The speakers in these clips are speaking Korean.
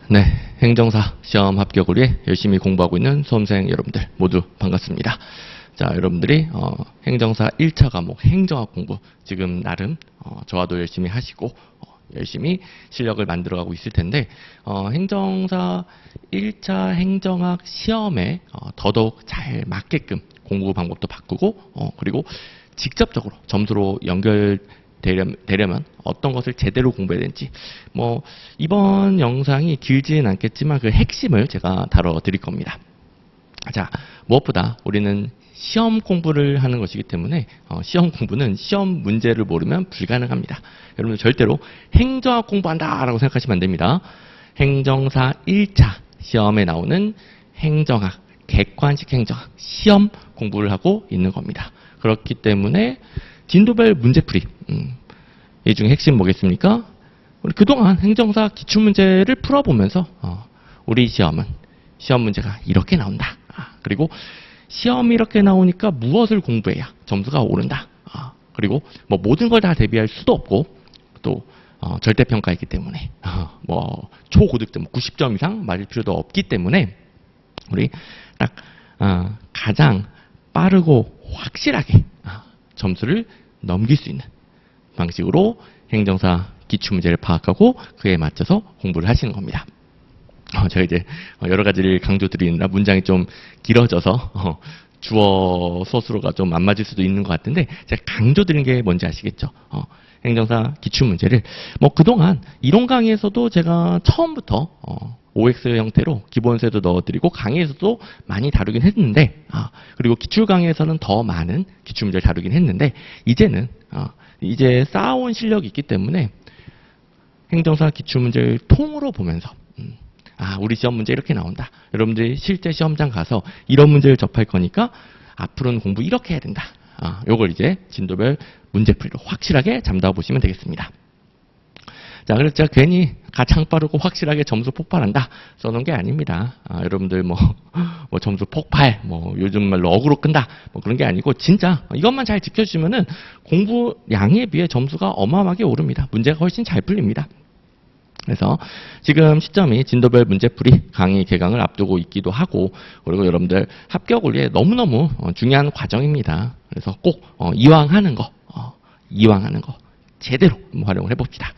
네, 행정사 시험 합격을 위해 열심히 공부하고 있는 수험생 여러분들 모두 반갑습니다. 자, 여러분들이 행정사 1차 과목 행정학 공부 지금 나름 저와도 열심히 하시고 열심히 실력을 만들어가고 있을 텐데 행정사 1차 행정학 시험에 더더욱 잘 맞게끔 공부 방법도 바꾸고 그리고 직접적으로 점수로 연결되려면 어떤 것을 제대로 공부해야 되는지 이번 영상이 길지는 않겠지만 그 핵심을 제가 다뤄드릴 겁니다. 자, 무엇보다 우리는 시험 공부를 하는 것이기 때문에 시험 공부는 시험 문제를 모르면 불가능합니다. 여러분들 절대로 행정학 공부한다라고 생각하시면 안 됩니다. 행정사 1차 시험에 나오는 행정학, 객관식 행정학 시험 공부를 하고 있는 겁니다. 그렇기 때문에 진도별 문제풀이 이 중에 핵심 뭐겠습니까? 우리 그동안 행정사 기출문제를 풀어보면서 우리 시험은 시험 문제가 이렇게 나온다. 그리고 시험이 이렇게 나오니까 무엇을 공부해야 점수가 오른다. 그리고 모든 걸 다 대비할 수도 없고 또 절대평가이기 때문에 초고득점 90점 이상 맞을 필요도 없기 때문에 우리 딱 가장 빠르고 확실하게 점수를 넘길 수 있는 방식으로 행정사 기출문제를 파악하고 그에 맞춰서 공부를 하시는 겁니다. 제가 이제 여러 가지를 강조드리느라 문장이 좀 길어져서 주어 수어수로가 좀 안 맞을 수도 있는 것 같은데 제가 강조드린 게 뭔지 아시겠죠? 행정사 기출문제를 그동안 이론 강의에서도 제가 처음부터 OX 형태로 기본세도 넣어드리고 강의에서도 많이 다루긴 했는데 그리고 기출 강의에서는 더 많은 기출문제를 다루긴 했는데 이제는 이제 쌓아온 실력이 있기 때문에 행정사 기출문제를 통으로 보면서 우리 시험 문제 이렇게 나온다. 여러분들이 실제 시험장 가서 이런 문제를 접할 거니까 앞으로는 공부 이렇게 해야 된다. 요걸 이제 진도별 문제풀이로 확실하게 잠다워 보시면 되겠습니다. 자, 그래서 제가 괜히 가장 빠르고 확실하게 점수 폭발한다 써놓은 게 아닙니다. 여러분들 점수 폭발, 요즘 말로 어그로 끈다, 그런 게 아니고 진짜 이것만 잘 지켜주시면은 공부량에 비해 점수가 어마어마하게 오릅니다. 문제가 훨씬 잘 풀립니다. 그래서 지금 시점이 진도별 문제풀이 강의 개강을 앞두고 있기도 하고 그리고 여러분들 합격을 위해 너무너무 중요한 과정입니다. 그래서 꼭 이왕 하는 거 제대로 활용을 해봅시다.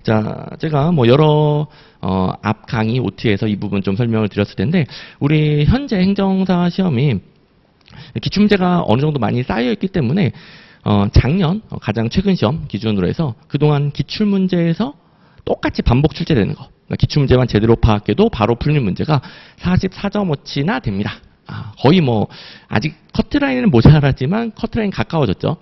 자, 제가 여러 앞 강의 OT에서 이 부분 좀 설명을 드렸을 텐데 우리 현재 행정사 시험이 기출문제가 어느 정도 많이 쌓여 있기 때문에 작년 가장 최근 시험 기준으로 해서 그동안 기출문제에서 똑같이 반복 출제되는 거. 그러니까 기출문제만 제대로 파악해도 바로 풀리는 문제가 44.5치나 됩니다. 거의 아직 커트라인은 모자라지만 커트라인 가까워졌죠.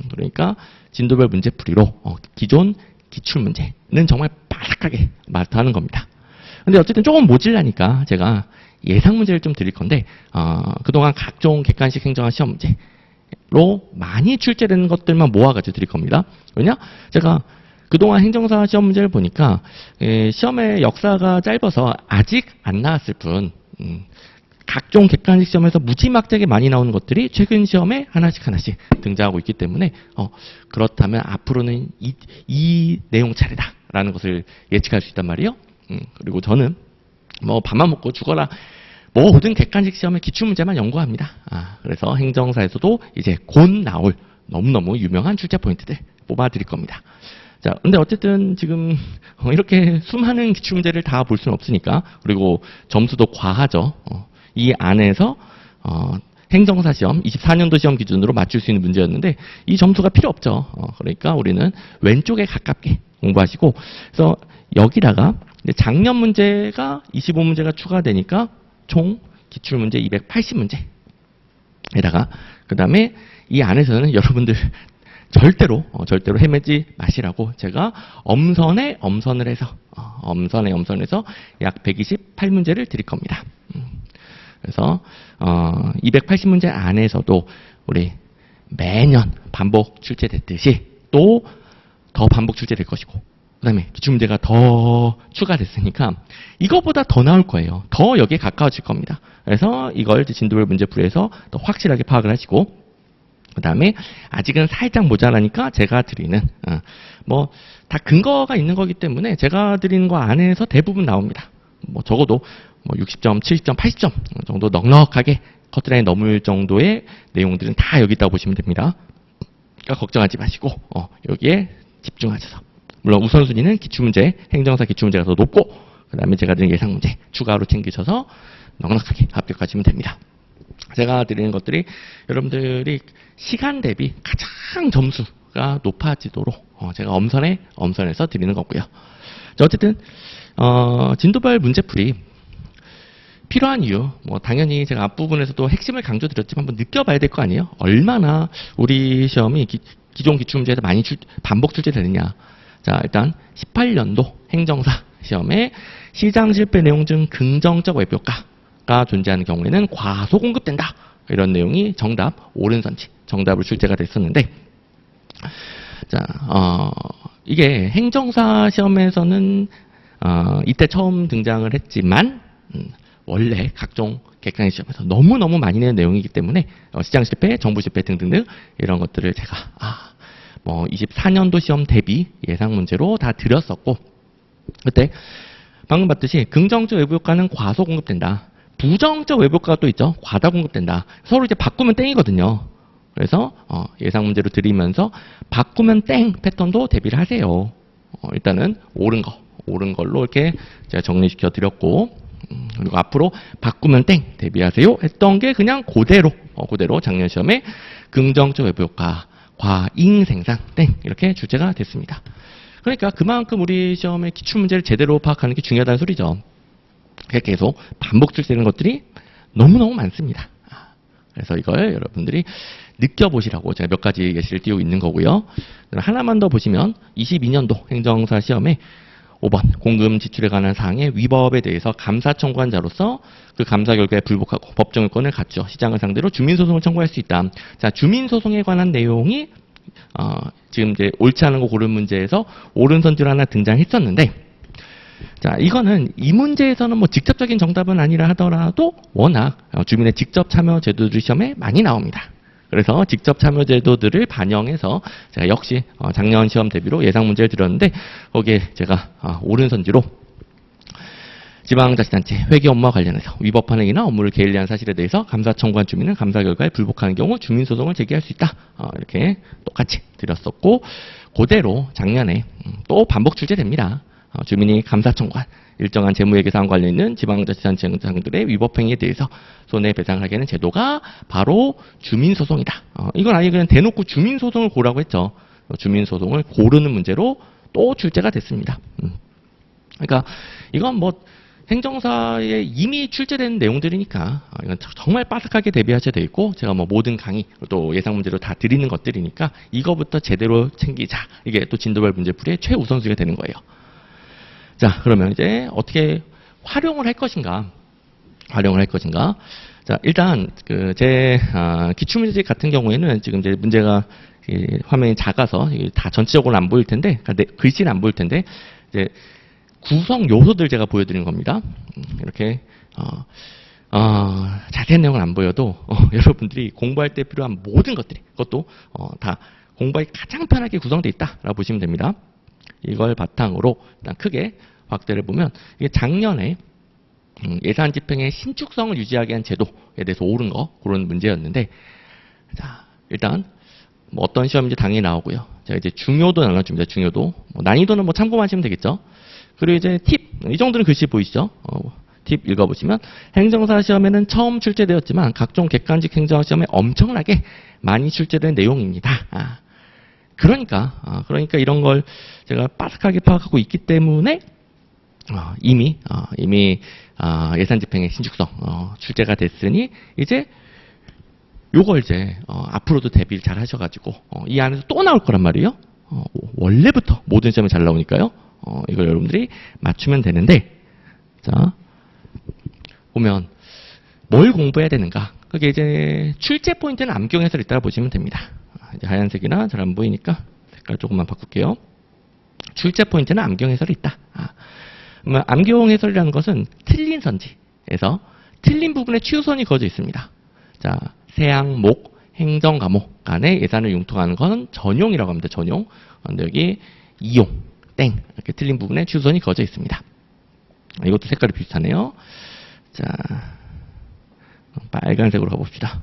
그러니까 진도별 문제풀이로 기존 기출문제는 정말 빠삭하게 마스터하는 겁니다. 근데 어쨌든 조금 모질라니까 제가 예상 문제를 좀 드릴 건데 그동안 각종 객관식 행정학 시험 문제로 많이 출제되는 것들만 모아가지고 드릴 겁니다. 왜냐? 제가 그동안 행정사 시험 문제를 보니까 시험의 역사가 짧아서 아직 안 나왔을 뿐 각종 객관식 시험에서 무지막지하게 많이 나오는 것들이 최근 시험에 하나씩 등장하고 있기 때문에 그렇다면 앞으로는 이 내용 차례다라는 것을 예측할 수 있단 말이에요. 그리고 저는 밥만 먹고 죽어라 모든 객관식 시험의 기출문제만 연구합니다. 그래서 행정사에서도 이제 곧 나올 너무너무 유명한 출제 포인트들 뽑아드릴 겁니다. 자, 근데 어쨌든 지금 이렇게 수많은 기출문제를 다 볼 수는 없으니까 그리고 점수도 과하죠. 이 안에서 행정사 시험 24년도 시험 기준으로 맞출 수 있는 문제였는데 이 점수가 필요 없죠. 그러니까 우리는 왼쪽에 가깝게 공부하시고 그래서 여기다가 작년 문제가 25문제가 추가되니까 총 기출문제 280문제에다가 그 다음에 이 안에서는 여러분들 절대로 헤매지 마시라고 제가 엄선을 해서 약 128문제를 드릴 겁니다. 그래서 280문제 안에서도 우리 매년 반복 출제됐듯이 또 더 반복 출제될 것이고 그 다음에 기출문제가 더 추가됐으니까 이거보다 더 나올 거예요. 더 여기에 가까워질 겁니다. 그래서 이걸 진도별 문제풀이에서 더 확실하게 파악을 하시고 그 다음에 아직은 살짝 모자라니까 제가 드리는 다 근거가 있는 거기 때문에 제가 드리는 거 안에서 대부분 나옵니다. 뭐 적어도 뭐 60점, 70점, 80점 정도 넉넉하게 커트라인 넘을 정도의 내용들은 다 여기 있다고 보시면 됩니다. 그러니까 걱정하지 마시고 여기에 집중하셔서, 물론 우선순위는 기출문제, 행정사 기출문제가 더 높고 그 다음에 제가 드린 예상문제 추가로 챙기셔서 넉넉하게 합격하시면 됩니다. 제가 드리는 것들이 여러분들이 시간 대비 가장 점수가 높아지도록 제가 엄선해서 드리는 거고요. 자, 어쨌든 진도별 문제풀이 필요한 이유, 뭐 당연히 제가 앞부분에서도 핵심을 강조드렸지만 한번 느껴봐야 될 거 아니에요? 얼마나 우리 시험이 기존 기출문제에서 많이 반복 출제되느냐. 자, 일단 18년도 행정사 시험에 시장 실패 내용 중 긍정적 외표가가 존재하는 경우에는 과소 공급된다. 이런 내용이 정답, 옳은 선지, 정답으로 출제가 됐었는데, 자, 이게 행정사 시험에서는 이때 처음 등장을 했지만 원래 각종 객관식 시험에서 너무너무 많이 내는 내용이기 때문에 시장 실패, 정부 실패 등등등 이런 것들을 제가 뭐 24년도 시험 대비 예상 문제로 다 드렸었고, 그때 방금 봤듯이 긍정적 외부 효과는 과소 공급된다. 부정적 외부 효과가 또 있죠. 과다 공급된다. 서로 이제 바꾸면 땡이거든요. 그래서 예상 문제로 드리면서 바꾸면 땡 패턴도 대비를 하세요. 일단은 옳은 걸로 이렇게 제가 정리시켜 드렸고, 그리고 앞으로 바꾸면 땡 대비하세요 했던 게 그냥 그대로 작년 시험에 긍정적 외부 효과 과잉 생산 땡 이렇게 출제가 됐습니다. 그러니까 그만큼 우리 시험의 기출문제를 제대로 파악하는 게 중요하다는 소리죠. 계속 반복 출제되는 것들이 너무너무 많습니다. 그래서 이걸 여러분들이 느껴보시라고 제가 몇 가지 예시를 띄우고 있는 거고요. 하나만 더 보시면 22년도 행정사 시험에 5번 공금 지출에 관한 사항의 위법에 대해서 감사 청구한 자로서 그 감사 결과에 불복하고 법정 요건을 갖춰 시장을 상대로 주민소송을 청구할 수 있다. 자, 주민소송에 관한 내용이 지금 이제 옳지 않은 거 고른 문제에서 옳은 선지로 하나 등장했었는데, 자, 이거는 이 문제에서는 뭐 직접적인 정답은 아니라 하더라도 워낙 주민의 직접 참여 제도들이 시험에 많이 나옵니다. 그래서 직접 참여 제도들을 반영해서 제가 역시 작년 시험 대비로 예상 문제를 드렸는데, 거기에 제가 옳은 선지로 지방자치단체 회계 업무와 관련해서 위법한 행위나 업무를 게을리한 사실에 대해서 감사 청구한 주민은 감사 결과에 불복하는 경우 주민소송을 제기할 수 있다. 이렇게 똑같이 드렸었고, 그대로 작년에 또 반복 출제됩니다. 주민이 감사 청구한 일정한 재무회계 사항 관련 있는 지방자치단체 행정들의 위법행위에 대해서 손해배상을 하게 하는 제도가 바로 주민소송이다. 이건 아예 그냥 대놓고 주민소송을 고라고 했죠. 주민소송을 고르는 문제로 또 출제가 됐습니다. 그러니까 이건 뭐 행정사에 이미 출제된 내용들이니까 이건 정말 빠삭하게 대비하셔야 돼 있고, 제가 뭐 모든 강의 또 예상 문제로 다 드리는 것들이니까 이거부터 제대로 챙기자. 이게 또 진도별 문제풀이의 최우선순위가 되는 거예요. 자, 그러면 이제 어떻게 활용을 할 것인가? 자, 일단 제 기출문제 같은 경우에는 지금 이제 문제가 화면이 작아서 다 전체적으로 안 보일 텐데, 그러니까 글씨는 안 보일 텐데, 이제 구성 요소들 제가 보여드리는 겁니다. 이렇게 자세한 내용은 안 보여도 여러분들이 공부할 때 필요한 모든 것들이, 그것도 다 공부하기 가장 편하게 구성되어 있다라고 보시면 됩니다. 이걸 바탕으로 일단 크게 확대를 보면, 이게 작년에 예산 집행의 신축성을 유지하게 한 제도에 대해서 옳은 거 그런 문제였는데, 자, 일단 뭐 어떤 시험인지 당연히 나오고요. 제가 이제 중요도 나눠줍니다. 중요도 난이도는 뭐 참고하시면 되겠죠. 그리고 이제 팁, 이 정도는 글씨 보이시죠? 팁 읽어보시면, 행정사 시험에는 처음 출제되었지만 각종 객관식 행정사 시험에 엄청나게 많이 출제된 내용입니다. 그러니까 이런 걸 제가 빠삭하게 파악하고 있기 때문에 이미 예산 집행의 신축성 출제가 됐으니 이제 요걸 이제 앞으로도 대비를 잘 하셔가지고 이 안에서 또 나올 거란 말이에요. 원래부터 모든 시험에 잘 나오니까요. 이걸 여러분들이 맞추면 되는데, 자 보면 뭘 공부해야 되는가? 그게 이제 출제 포인트는 암기용 해설이 있다고 보시면 됩니다. 이제 하얀색이나 잘 안 보이니까 색깔 조금만 바꿀게요. 출제 포인트는 암기용 해설이 있다. 암기용 해설이라는 것은 틀린 선지에서 틀린 부분에 치우선이 그어져 있습니다. 자, 세항목, 행정 과목 간의 예산을 융통하는 건 전용이라고 합니다. 전용. 근데 여기 이용, 땡 이렇게 틀린 부분에 치우선이 그어져 있습니다. 이것도 색깔이 비슷하네요. 자, 빨간색으로 가봅시다.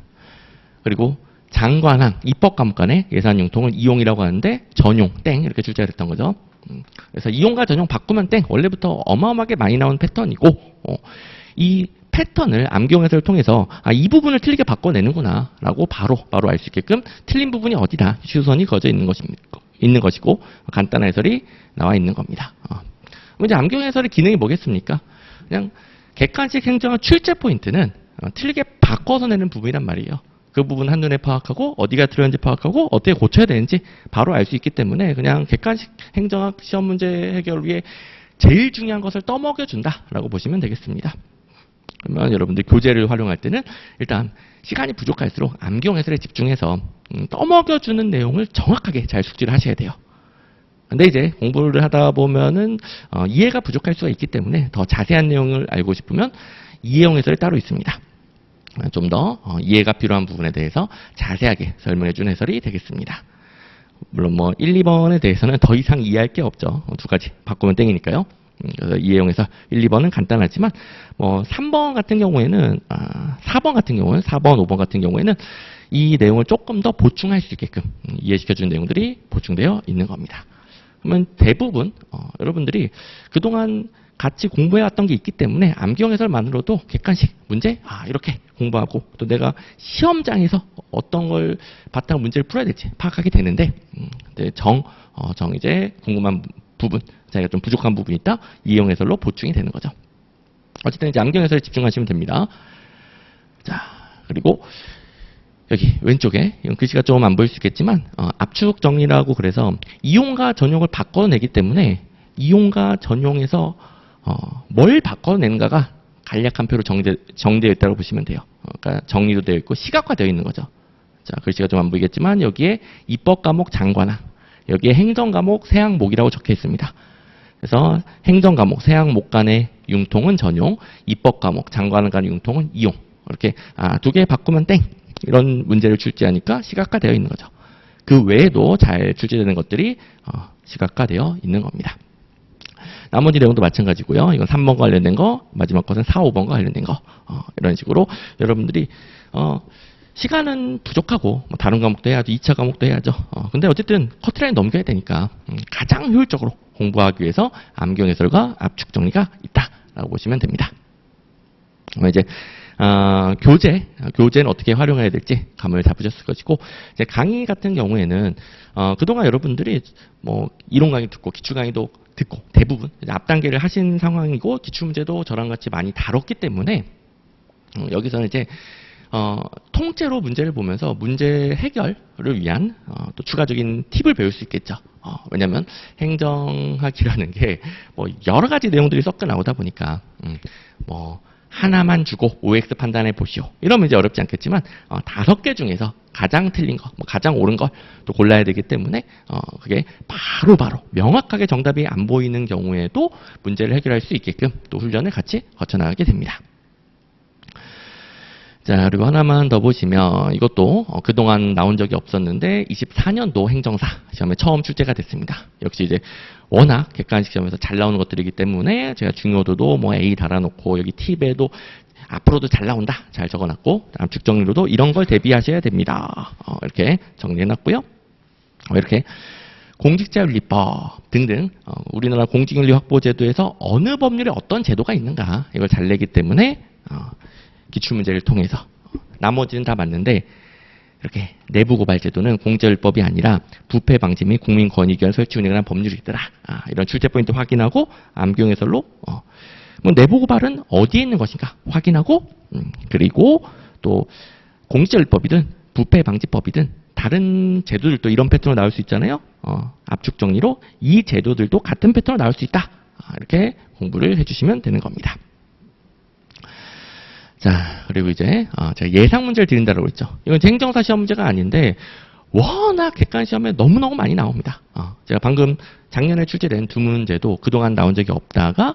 그리고 장관항, 입법과목간의 예산융통을 이용이라고 하는데 전용, 땡 이렇게 출제가 됐던 거죠. 그래서 이용과 전용 바꾸면 땡, 원래부터 어마어마하게 많이 나온 패턴이고 이 패턴을 암기용해설을 통해서 이 부분을 틀리게 바꿔내는구나 라고 바로 알 수 있게끔 틀린 부분이 어디다 주선이 그어져 있는 것이고 간단한 해설이 나와 있는 겁니다. 이제 암기용해설의 기능이 뭐겠습니까? 그냥 객관식 행정학 출제 포인트는 틀리게 바꿔서 내는 부분이란 말이에요. 그 부분 한눈에 파악하고 어디가 들어있는지 파악하고 어떻게 고쳐야 되는지 바로 알 수 있기 때문에 그냥 객관식 행정학 시험 문제 해결을 위해 제일 중요한 것을 떠먹여준다라고 보시면 되겠습니다. 그러면 여러분들 교재를 활용할 때는 일단 시간이 부족할수록 암기용 해설에 집중해서 떠먹여주는 내용을 정확하게 잘 숙지를 하셔야 돼요. 근데 이제 공부를 하다 보면은 이해가 부족할 수가 있기 때문에 더 자세한 내용을 알고 싶으면 이해용 해설이 따로 있습니다. 좀 더 이해가 필요한 부분에 대해서 자세하게 설명해 준 해설이 되겠습니다. 물론 1, 2번에 대해서는 더 이상 이해할 게 없죠. 두 가지 바꾸면 땡이니까요. 그래서 이해용 해설 1, 2번은 간단하지만 3번 같은 경우에는 4번 같은 경우는 4번, 5번 같은 경우에는 이 내용을 조금 더 보충할 수 있게끔 이해시켜 준 내용들이 보충되어 있는 겁니다. 그러면 대부분 여러분들이 그동안 같이 공부해왔던 게 있기 때문에 암기용 해설만으로도 객관식 문제 이렇게 공부하고 또 내가 시험장에서 어떤 걸 바탕 문제를 풀어야 될지 파악하게 되는데 이제 궁금한 부분, 자기가 좀 부족한 부분이 있다 이해용 해설로 보충이 되는 거죠. 어쨌든 이제 암기용 해설에 집중하시면 됩니다. 자, 그리고 여기 왼쪽에 이건 글씨가 좀 안 보일 수 있겠지만 압축 정리라고 그래서 이용과 전용을 바꿔내기 때문에 이용과 전용에서 뭘 바꿔내는가가 간략한 표로 정되어 있다고 보시면 돼요. 그러니까 정리도 되어 있고 시각화되어 있는 거죠. 자, 글씨가 좀 안 보이겠지만 여기에 입법 과목 장관항, 여기에 행정 과목 세항목이라고 적혀 있습니다. 그래서 행정 과목 세항목 간의 융통은 전용, 입법 과목 장관항 간의 융통은 이용. 이렇게 두 개 바꾸면 땡. 이런 문제를 출제하니까 시각화되어 있는 거죠. 그 외에도 잘 출제되는 것들이 시각화되어 있는 겁니다. 나머지 내용도 마찬가지고요. 이건 3번과 관련된 거, 마지막 것은 4, 5번과 관련된 거. 이런 식으로 여러분들이 시간은 부족하고 다른 과목도 해야죠. 2차 과목도 해야죠. 근데 어쨌든 커트라인 넘겨야 되니까 가장 효율적으로 공부하기 위해서 암기용 해설과 압축 정리가 있다라고 보시면 됩니다. 이제 교재는 어떻게 활용해야 될지 감을 잡으셨을 것이고, 이제 강의 같은 경우에는, 그동안 여러분들이 이론 강의 듣고, 기출 강의도 듣고, 대부분, 앞 단계를 하신 상황이고, 기출문제도 저랑 같이 많이 다뤘기 때문에, 여기서는 이제, 통째로 문제를 보면서 문제 해결을 위한, 또 추가적인 팁을 배울 수 있겠죠. 왜냐면, 행정학이라는 게, 여러 가지 내용들이 섞여 나오다 보니까, 하나만 주고 OX 판단해 보시오. 이러면 이제 어렵지 않겠지만 5개 중에서 가장 틀린 거, 가장 옳은 걸 또 골라야 되기 때문에 그게 바로 명확하게 정답이 안 보이는 경우에도 문제를 해결할 수 있게끔 또 훈련을 같이 거쳐나가게 됩니다. 자, 그리고 하나만 더 보시면 이것도 그동안 나온 적이 없었는데 24년도 행정사 시험에 처음 출제가 됐습니다. 역시 이제 워낙 객관식 시험에서 잘 나오는 것들이기 때문에 제가 중요도도 A 달아놓고 여기 팁에도 앞으로도 잘 나온다 잘 적어놨고 압축 정리로도 이런 걸 대비하셔야 됩니다. 이렇게 정리해놨고요. 이렇게 공직자윤리법 등등 우리나라 공직윤리 확보제도에서 어느 법률에 어떤 제도가 있는가 이걸 잘 내기 때문에 기출문제를 통해서 나머지는 다 맞는데 이렇게 내부고발제도는 공제율법이 아니라 부패방지 및 국민권익위원 설치 운영을 한 법률이더라. 이런 출제 포인트 확인하고 암기용 해설로 내부고발은 어디에 있는 것인가 확인하고 그리고 또 공제율법이든 부패방지법이든 다른 제도들도 이런 패턴으로 나올 수 있잖아요. 압축 정리로 이 제도들도 같은 패턴으로 나올 수 있다. 이렇게 공부를 해주시면 되는 겁니다. 자, 그리고 이제 제가 예상 문제를 드린다고 했죠. 이건 행정사 시험 문제가 아닌데 워낙 객관 시험에 너무너무 많이 나옵니다. 제가 방금 작년에 출제된 두 문제도 그동안 나온 적이 없다가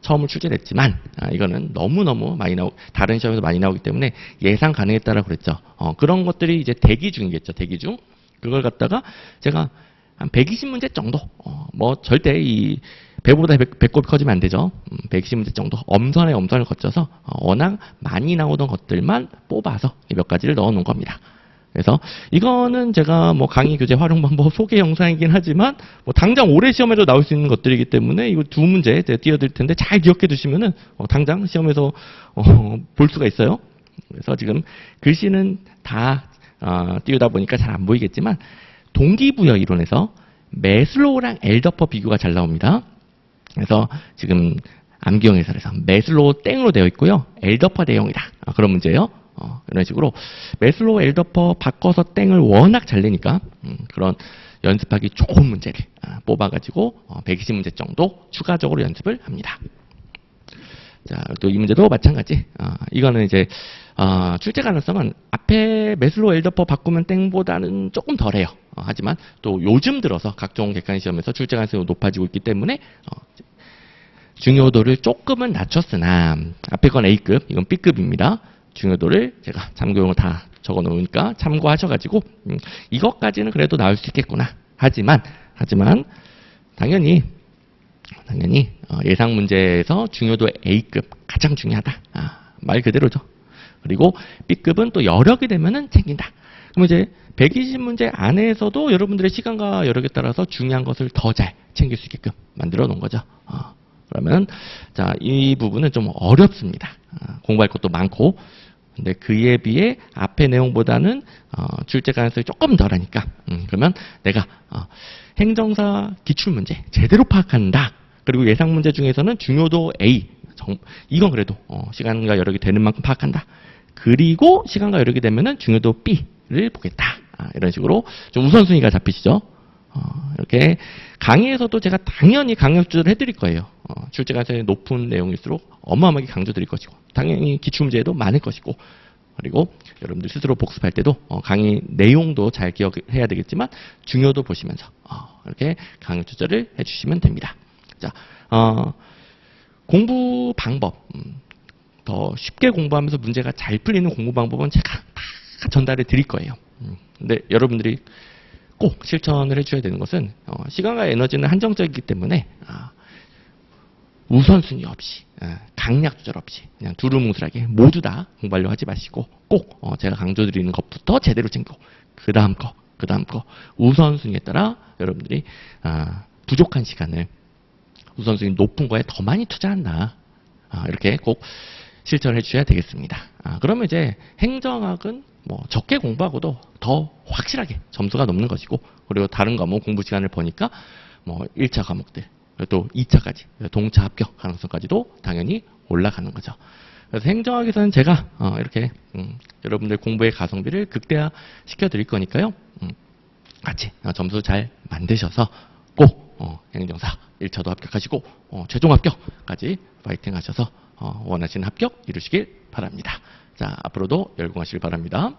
처음 출제됐지만 이거는 너무너무 많이 다른 시험에서 많이 나오기 때문에 예상 가능했다라고 그랬죠. 그런 것들이 이제 대기 중이겠죠. 대기 중. 그걸 갖다가 제가 한 120문제 정도 절대 이 배보다 배꼽이 커지면 안 되죠. 120문제 정도 엄선에 엄선을 거쳐서 워낙 많이 나오던 것들만 뽑아서 몇 가지를 넣어 놓은 겁니다. 그래서 이거는 제가 뭐 강의 교재 활용 방법 소개 영상이긴 하지만 뭐 당장 올해 시험에도 나올 수 있는 것들이기 때문에 이거 두 문제 제가 띄워드릴 텐데 잘 기억해 두시면은 당장 시험에서 볼 수가 있어요. 그래서 지금 글씨는 다 띄우다 보니까 잘 안 보이겠지만 동기부여 이론에서 매슬로우랑 엘더퍼 비교가 잘 나옵니다. 그래서 지금 암기형 해설에서 매슬로우 땡으로 되어 있고요. 엘더퍼 대용이다. 그런 문제예요. 이런 식으로 매슬로우 엘더퍼 바꿔서 땡을 워낙 잘 내니까 그런 연습하기 좋은 문제를 뽑아가지고 120문제 정도 추가적으로 연습을 합니다. 자, 또 이 문제도 마찬가지. 이거는 이제 출제 가능성은 앞에 매슬로우 엘더퍼 바꾸면 땡보다는 조금 덜해요. 하지만 또 요즘 들어서 각종 객관 시험에서 출제 가능성이 높아지고 있기 때문에 중요도를 조금은 낮췄으나 앞에 건 A급, 이건 B급입니다. 중요도를 제가 참고용을 다 적어 놓으니까 참고하셔가지고 이것까지는 그래도 나올 수 있겠구나. 하지만 당연히 예상 문제에서 중요도 A급 가장 중요하다. 말 그대로죠. 그리고 B급은 또 여력이 되면은 챙긴다. 그럼 이제 120문제 안에서도 여러분들의 시간과 여력에 따라서 중요한 것을 더 잘 챙길 수 있게끔 만들어 놓은 거죠. 그러면 자, 이 부분은 좀 어렵습니다. 공부할 것도 많고 근데 그에 비해 앞의 내용보다는 출제 가능성이 조금 덜하니까 그러면 내가 행정사 기출문제 제대로 파악한다. 그리고 예상 문제 중에서는 중요도 A 이건 그래도 시간과 여력이 되는 만큼 파악한다. 그리고 시간과 여력이 되면은 중요도 B를 보겠다. 이런 식으로 좀 우선순위가 잡히시죠. 이렇게 강의에서도 제가 당연히 강력 조절을 해드릴 거예요. 출제 가능성이 높은 내용일수록 어마어마하게 강조드릴 것이고 당연히 기출문제도 많을 것이고 그리고 여러분들 스스로 복습할 때도 강의 내용도 잘 기억해야 되겠지만 중요도 보시면서 이렇게 강력 조절을 해주시면 됩니다. 자, 공부 방법 더 쉽게 공부하면서 문제가 잘 풀리는 공부 방법은 제가 다 전달해 드릴 거예요. 근데 여러분들이 꼭 실천을 해줘야 되는 것은 시간과 에너지는 한정적이기 때문에 우선순위 없이 강약 조절 없이 그냥 두루뭉술하게 모두 다 공부하려고 하지 마시고 꼭 제가 강조드리는 것부터 제대로 챙기고 그 다음 거 우선순위에 따라 여러분들이 부족한 시간을 우선순위 높은 거에 더 많이 투자한다. 이렇게 꼭 실천을 해주셔야 되겠습니다. 그러면 이제 행정학은 뭐 적게 공부하고도 더 확실하게 점수가 높는 것이고 그리고 다른 과목 공부 시간을 보니까 뭐 1차 과목들 또 2차까지 동차 합격 가능성까지도 당연히 올라가는 거죠. 그래서 행정학에서는 제가 이렇게 여러분들 공부의 가성비를 극대화시켜 드릴 거니까요. 같이 점수 잘 만드셔서 꼭 행정사 1차도 합격하시고 최종 합격까지 파이팅 하셔서 원하시는 합격 이루시길 바랍니다. 자, 앞으로도 열공하시길 바랍니다.